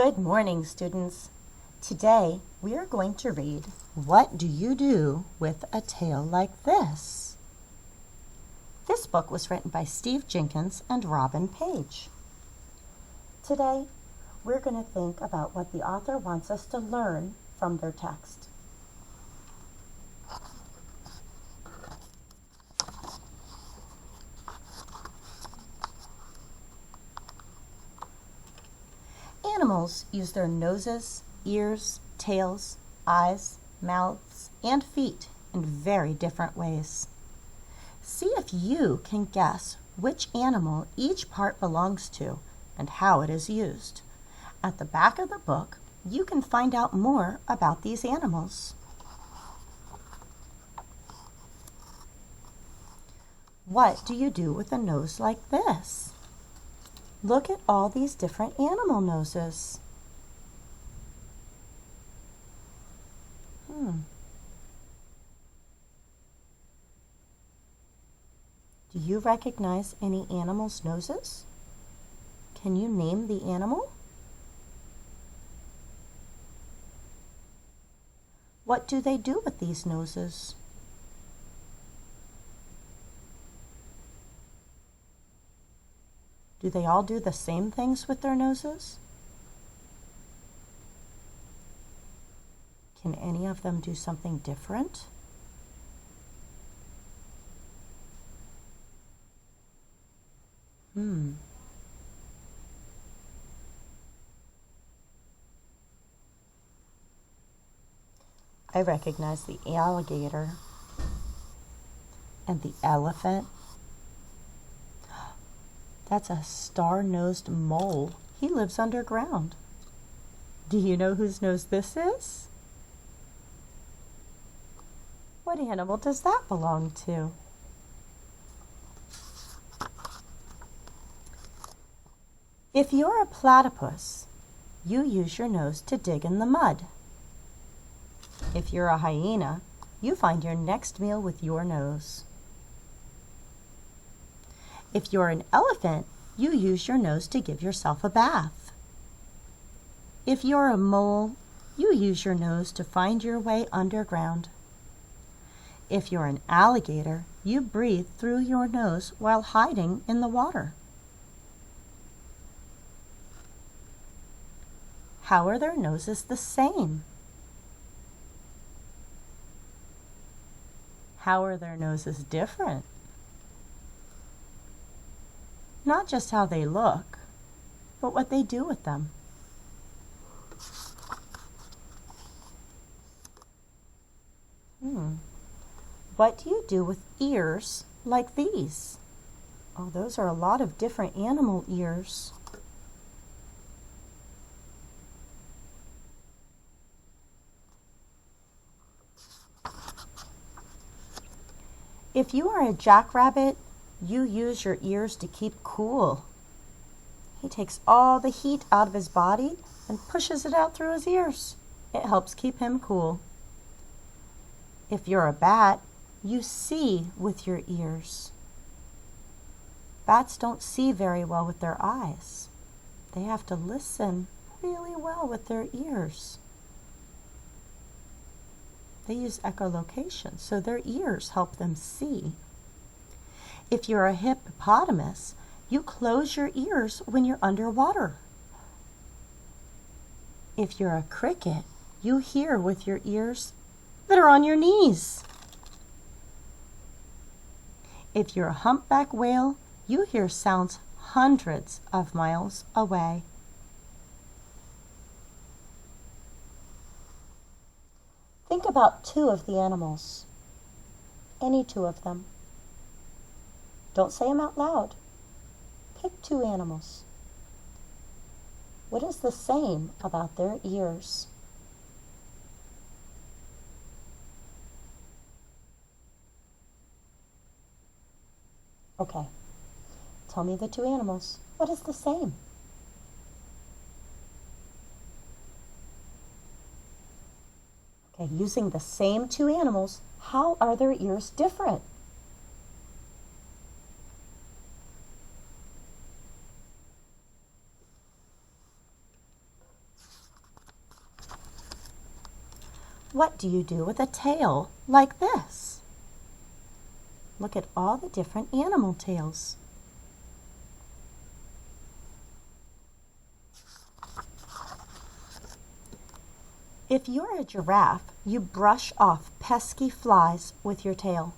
Good morning, students. Today we are going to read What Do You Do with a Tail Like This? This book was written by Steve Jenkins and Robin Page. Today we're going to think about what the author wants us to learn from their text. Animals use their noses, ears, tails, eyes, mouths, and feet in very different ways. See if you can guess which animal each part belongs to and how it is used. At the back of the book, you can find out more about these animals. What do you do with a nose like this? Look at all these different animal noses. Do you recognize any animal's noses? Can you name the animal? What do they do with these noses? Do they all do the same things with their noses? Can any of them do something different? I recognize the alligator and the elephant. That's a star-nosed mole. He lives underground. Do you know whose nose this is? What animal does that belong to? If you're a platypus, you use your nose to dig in the mud. If you're a hyena, you find your next meal with your nose. If you're an elephant, you use your nose to give yourself a bath. If you're a mole, you use your nose to find your way underground. If you're an alligator, you breathe through your nose while hiding in the water. How are their noses the same? How are their noses different? Not just how they look, but what they do with them. What do you do with ears like these? Oh, those are a lot of different animal ears. If you are a jackrabbit, you use your ears to keep cool. He takes all the heat out of his body and pushes it out through his ears. It helps keep him cool. If you're a bat, you see with your ears. Bats don't see very well with their eyes. They have to listen really well with their ears. They use echolocation, so their ears help them see. If you're a hippopotamus, you close your ears when you're underwater. If you're a cricket, you hear with your ears that are on your knees. If you're a humpback whale, you hear sounds hundreds of miles away. Think about two of the animals. Any two of them. Don't say them out loud. Pick two animals. What is the same about their ears? Okay, tell me the two animals. What is the same? Okay, using the same two animals, how are their ears different? What do you do with a tail like this? Look at all the different animal tails. If you're a giraffe, you brush off pesky flies with your tail.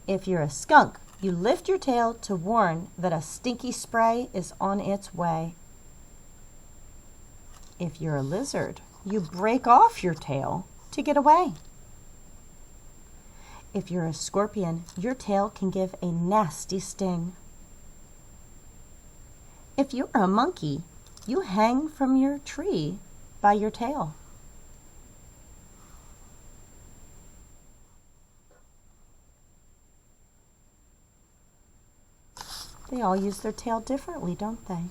If you're a skunk, you lift your tail to warn that a stinky spray is on its way. If you're a lizard, you break off your tail to get away. If you're a scorpion, your tail can give a nasty sting. If you're a monkey, you hang from your tree by your tail. They all use their tail differently, don't they?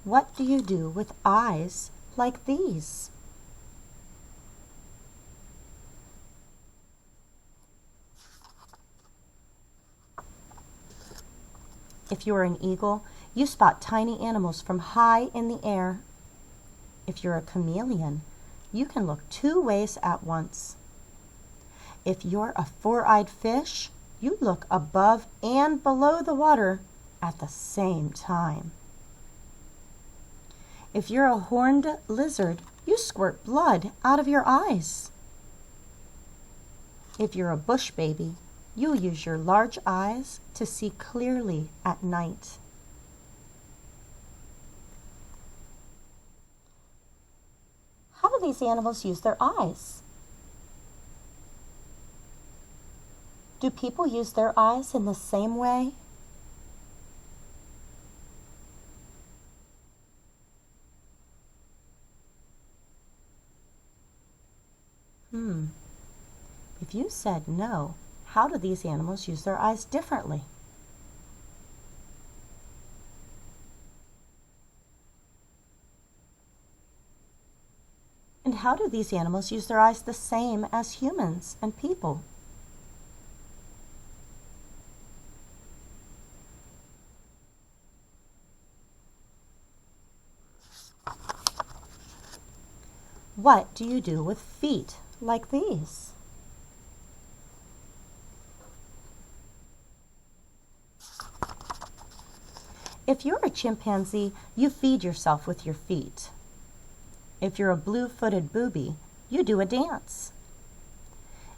What do you do with eyes like these? If you're an eagle, you spot tiny animals from high in the air. If you're a chameleon, you can look 2 ways at once. If you're a 4-eyed fish, you look above and below the water at the same time. If you're a horned lizard, you squirt blood out of your eyes. If you're a bush baby, you use your large eyes to see clearly at night. How do these animals use their eyes? Do people use their eyes in the same way? If you said no, how do these animals use their eyes differently? And how do these animals use their eyes the same as humans and people? What do you do with feet like these? If you're a chimpanzee, you feed yourself with your feet. If you're a blue-footed booby, you do a dance.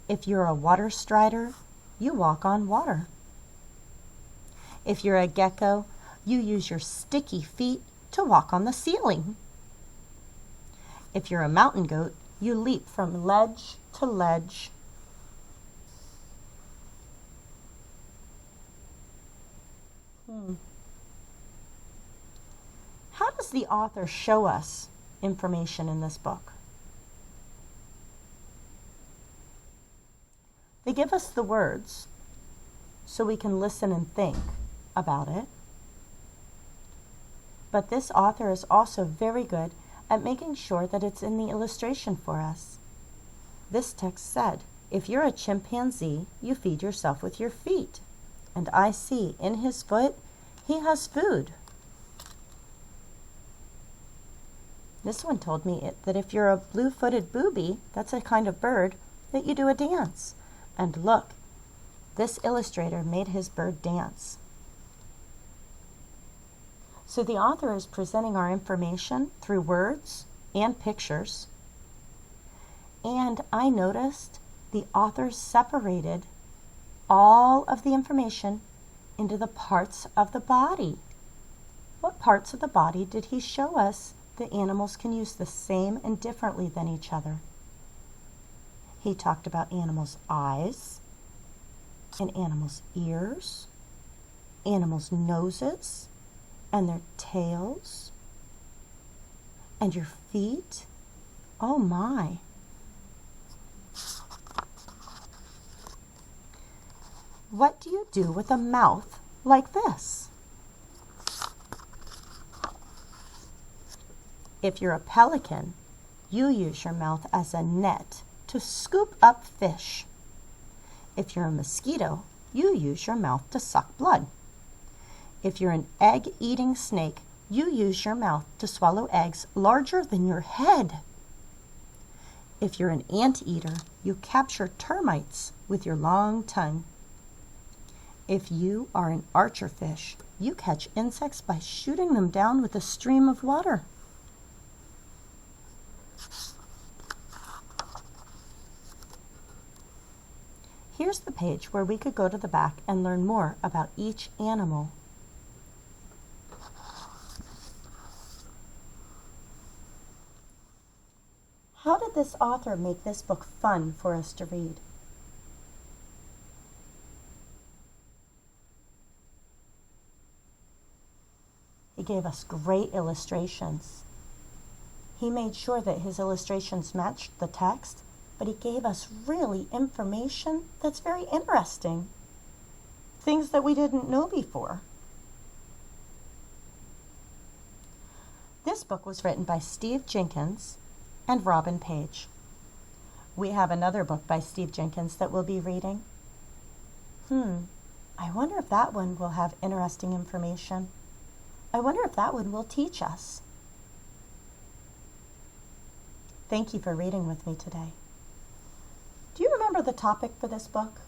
If you're a water strider, you walk on water. If you're a gecko, you use your sticky feet to walk on the ceiling. If you're a mountain goat, you leap from ledge to ledge. How does the author show us information in this book? They give us the words so we can listen and think about it. But this author is also very good at making sure that it's in the illustration for us. This text said, if you're a chimpanzee, you feed yourself with your feet. And I see in his foot, he has food. This one told me that if you're a blue-footed booby, that's a kind of bird, that you do a dance. And look, this illustrator made his bird dance. So the author is presenting our information through words and pictures. And I noticed the author separated all of the information into the parts of the body. What parts of the body did he show us that animals can use the same and differently than each other? He talked about animals' eyes, and animals' ears, animals' noses, and their tails, and your feet. Oh my! What do you do with a mouth like this? If you're a pelican, you use your mouth as a net to scoop up fish. If you're a mosquito, you use your mouth to suck blood. If you're an egg-eating snake, you use your mouth to swallow eggs larger than your head. If you're an anteater, you capture termites with your long tongue. If you are an archer fish, you catch insects by shooting them down with a stream of water. Here's the page where we could go to the back and learn more about each animal. How did this author make this book fun for us to read? He gave us great illustrations. He made sure that his illustrations matched the text, but he gave us really information that's very interesting. Things that we didn't know before. This book was written by Steve Jenkins and Robin Page. We have another book by Steve Jenkins that we'll be reading. I wonder if that one will have interesting information. I wonder if that one will teach us. Thank you for reading with me today. Do you remember the topic for this book?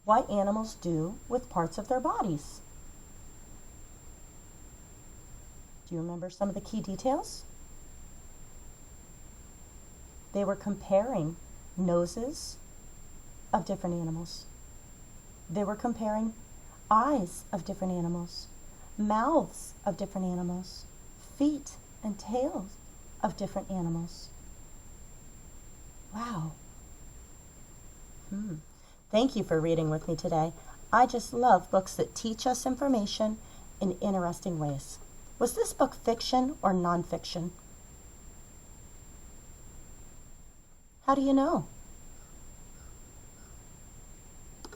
What animals do with parts of their bodies. Do you remember some of the key details? They were comparing noses of different animals. They were comparing eyes of different animals, mouths of different animals, feet and tails of different animals. Wow. Thank you for reading with me today. I just love books that teach us information in interesting ways. Was this book fiction or nonfiction? How do you know?